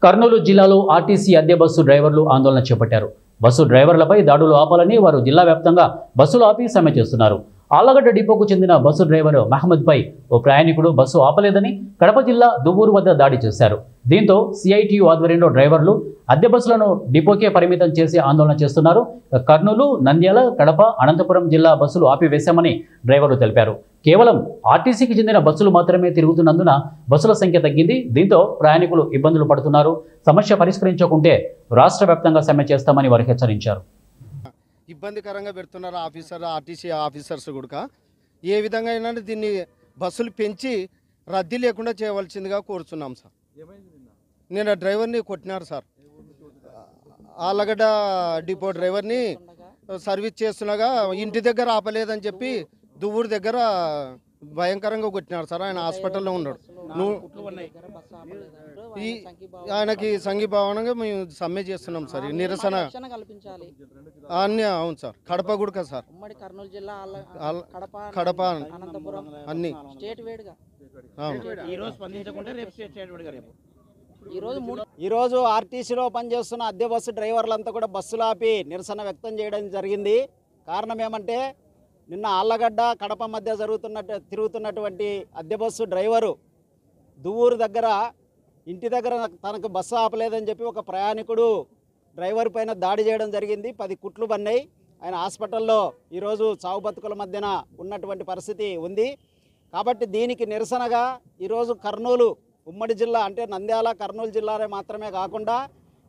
కర్నూలు జిల్లాలో ఆర్టీసీ అద్దె బస్సు డ్రైవర్లు ఆందోళన చేపట్టారు. బస్సు డ్రైవర్లపై దాడులు ఆపాలని వారు జిల్లా వ్యాప్తంగా బస్సులు ఆపి సమ్మె చేస్తున్నారు. ఆళ్లగడ్డ డిపోకు చెందిన బస్సు డ్రైవర్ మహమ్మద్పై ఓ ప్రయాణికుడు బస్సు ఆపలేదని కడప జిల్లా దువ్వూరు వద్ద దాడి చేశారు. దీంతో సిఐటియు ఆధ్వర్యంలో డ్రైవర్లు అద్దె బస్సులను డిపోకే పరిమితం చేసి ఆందోళన చేస్తున్నారు. కర్నూలు, నంద్యాల, కడప, అనంతపురం జిల్లా బస్సులు ఆపివేశామని డ్రైవర్లు తెలిపారు. కేవలం ఆర్టీసీకి చెందిన బస్సులు మాత్రమే తిరుగుతున్నందున బస్సుల సంఖ్య తగ్గింది. దీంతో ప్రయాణికులు ఇబ్బందులు పడుతున్నారు. సమస్య పరిష్కరించకుంటే రాష్ట్ర వ్యాప్తంగా సమ్మె చేస్తామని వారు హెచ్చరించారు. ఇబ్బందికరంగా పెడుతున్నారు ఆర్టీసీ ఆఫీసర్స్ కూడా. ఏ విధంగా అయినా దీన్ని బస్సులు పెంచి రద్దీ లేకుండా చేయవలసిందిగా కోరుతున్నాం సార్. నేను డ్రైవర్ని కొట్టినారు సార్. ఆళ్లగడ్డ డిపో డ్రైవర్ని సర్వీస్ చేస్తున్నాగా ఇంటి దగ్గర ఆపలేదని చెప్పి దువ్వూరు దగ్గర భయంకరంగా కొట్టినారు సార్. ఆయన హాస్పిటల్లో ఉన్నాడు. ఆయనకి సంఘీభావనంగా మేము సమ్మె చేస్తున్నాం సార్. నిరసన అన్ని అవును సార్. కడప గుడక సార్, కడప అన్ని ఈరోజు ఆర్టీసీలో పనిచేస్తున్న అద్దె బస్సు డ్రైవర్లంతా కూడా బస్సులు ఆపి నిరసన వ్యక్తం చేయడం జరిగింది. కారణం ఏమంటే నిన్న ఆళ్లగడ్డ కడప మధ్య తిరుగుతున్నటువంటి అద్దె బస్సు డ్రైవరు దువ్వూరు దగ్గర ఇంటి దగ్గర తనకు బస్సు ఆపలేదని చెప్పి ఒక ప్రయాణికుడు డ్రైవర్ పైన దాడి చేయడం జరిగింది. 10 కుట్లు పన్నాయి. ఆయన హాస్పిటల్లో ఈరోజు చావు బతుకుల మధ్యన ఉన్నటువంటి పరిస్థితి ఉంది. కాబట్టి దీనికి నిరసనగా ఈరోజు కర్నూలు ఉమ్మడి జిల్లా అంటే నంద్యాల, కర్నూలు జిల్లాలో మాత్రమే కాకుండా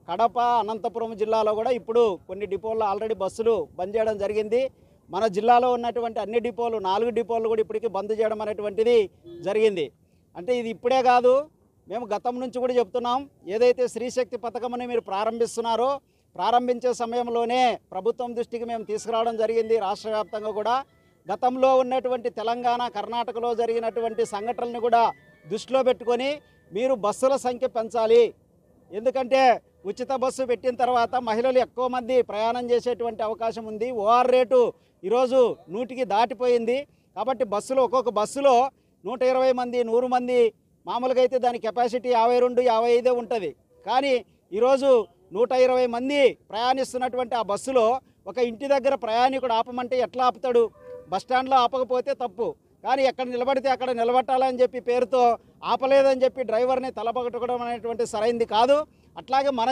కడప, అనంతపురం జిల్లాలో కూడా ఇప్పుడు కొన్ని డిపోల్లో ఆల్రెడీ బస్సులు బంద్ చేయడం జరిగింది. మన జిల్లాలో ఉన్నటువంటి అన్ని డిపోలు 4 డిపోలు కూడా ఇప్పటికీ బంద్ చేయడం అనేటువంటిది జరిగింది. అంటే ఇది ఇప్పుడే కాదు, మేము గతం నుంచి కూడా చెప్తున్నాం. ఏదైతే స్త్రీశక్తి పథకం మీరు ప్రారంభిస్తున్నారో ప్రారంభించే సమయంలోనే ప్రభుత్వం దృష్టికి మేము తీసుకురావడం జరిగింది. రాష్ట్ర వ్యాప్తంగా కూడా గతంలో ఉన్నటువంటి తెలంగాణ, కర్ణాటకలో జరిగినటువంటి సంఘటనలను కూడా దృష్టిలో పెట్టుకొని మీరు బస్సుల సంఖ్య పెంచాలి. ఎందుకంటే ఉచిత బస్సు పెట్టిన తర్వాత మహిళలు ఎక్కువ మంది ప్రయాణం చేసేటువంటి అవకాశం ఉంది. ఓఆర్ రేటు ఈరోజు 100కి దాటిపోయింది. కాబట్టి బస్సులో ఒక్కొక్క బస్సులో 120 మంది, 100 మంది మామూలుగా అయితే దాని కెపాసిటీ 52, 55 ఉంటుంది. కానీ ఈరోజు 120 మంది ప్రయాణిస్తున్నటువంటి ఆ బస్సులో ఒక ఇంటి దగ్గర ప్రయాణికుడు ఆపమంటే ఎట్లా ఆపుతాడు? బస్టాండ్లో ఆపకపోతే తప్పు, కానీ ఎక్కడ నిలబడితే అక్కడ నిలబట్టాలని చెప్పి పేరుతో ఆపలేదని చెప్పి డ్రైవర్ని తలపగట్టుకోవడం అనేటువంటి సరైంది కాదు. అట్లాగే మన